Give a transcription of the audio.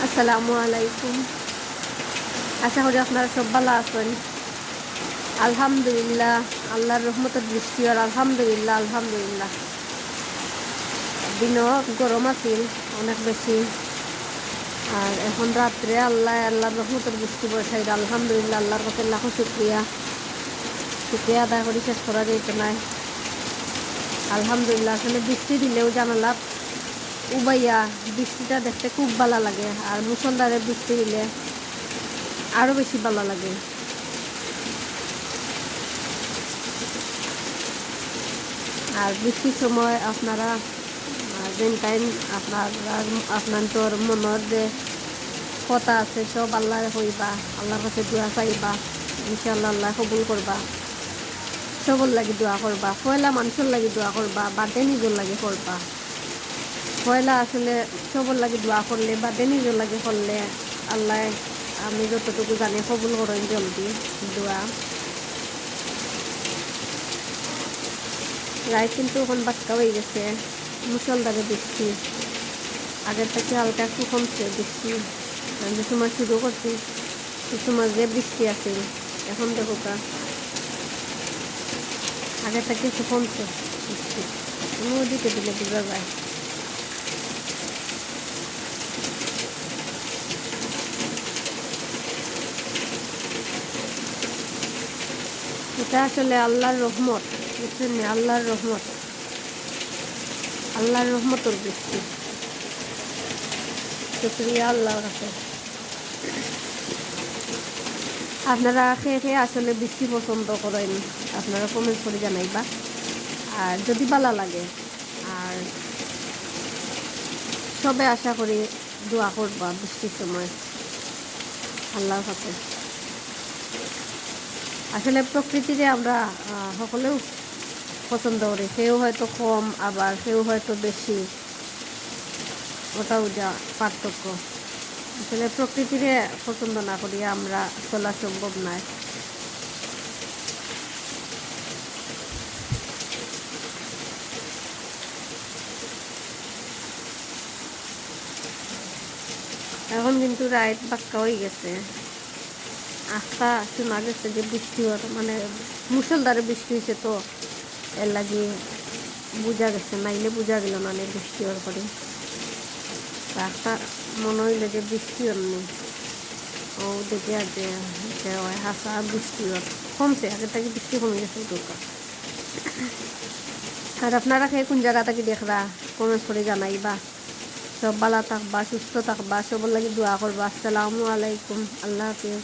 আসসালামু আলাইকুম। আশা করি আপনারা সব ভালো আছেন। আলহামদুলিল্লাহ, আল্লাহর রহমতের বৃষ্টি আর আলহামদুলিল্লাহ আলহামদুলিল্লাহ। দিনও গরম আছিল অনেক বেশি, আর এখন রাত্রে আল্লাহর রহমতের বৃষ্টি বর্ষাই আলহামদুলিল্লাহ। আল্লাহর কাছে লাখো শুক্রিয়া আদায় করি শেষ করা যেত নাই। আলহামদুলিল্লাহ। আসলে বৃষ্টি দিলেও জানালা উবাইয়া বৃষ্টিটা দেখতে খুব ভালো লাগে, আর মুষলধারে বৃষ্টি দিলে আরও বেশি ভালো লাগে। আর বৃষ্টির সময় আপনারা যেন টাইম আপনার মনের যে কথা আছে সব আল্লাহ হইবা, আল্লাহর কাছে দোয়া চাইবা, ইনশাআল্লাহ আল্লাহ কবুল করবা। সবর লাগি দোয়া করবা, পয়লা মানুষের লাগি দোয়া করবা, বাদে নিজের লাগে করবা। পয়লা আসলে সবর লাগে দোয়া করলে বাদে নিজের লাগে করলে আল্লাহ, আমি যতটুকু জানি, কবুল করেন জলদি দোয়া। রায় কিন্তু এখন বাক্কা হয়ে গেছে, মুষলধারে বৃষ্টি। আগের থেকে হালকা একটু কমছে বৃষ্টি। যে সময় শুরু করছি সে সময় যে বৃষ্টি আছে, এখন দেখো কা আগের থেকে একটু কমছে বৃষ্টি। নদীতে দিলে বোঝা যায়। এটা আসলে আল্লাহর রহমত, বুঝছেন? আল্লাহর রহমতের বৃষ্টি। শুক্রিয়া আল্লাহর কাছে। আপনারা খেয়ে আসলে বৃষ্টি পছন্দ করেন, আপনারা কমেন্ট করে জানাইবা। আর যদি ভালো লাগে, আর সবে আশা করি দোয়া করবা বৃষ্টির সময় আল্লাহর কাছে। আসলে প্রকৃতিতে আমরা সকলেও পছন্দ করি, কেউ হয়তো কম, আবার কেউ হয়তো বেশি, ওটাও যা পার্থক্য। আসলে প্রকৃতিরে পছন্দ না করি আমরা চলা সম্ভব নয়। এখন কিন্তু রাত বাক্কা হয়ে গেছে, আস্তা শোনা গেছে যে বৃষ্টি হওয়ার মানে মুষলধারে বৃষ্টি হয়েছে, তো এর লাগে বোঝা গেছে, নাইলে বোঝা গেল না বৃষ্টি হওয়ার পরে। রাস্তা মনে হইল যে বৃষ্টি নেই, ও দেখে আর যে হাসা বৃষ্টি কমছে, আগের থেকে বৃষ্টি কমে গেছে দরকার। আর আপনারা খেয়ে কোন জায়গা থেকে দেখরা কমেন্ট করে জানাইবা। সব ভালো থাকবা, সুস্থ থাকবা, সবার লাগে দোয়া করবা। আসসালামু আলাইকুম, আল্লাহ হাফিজ।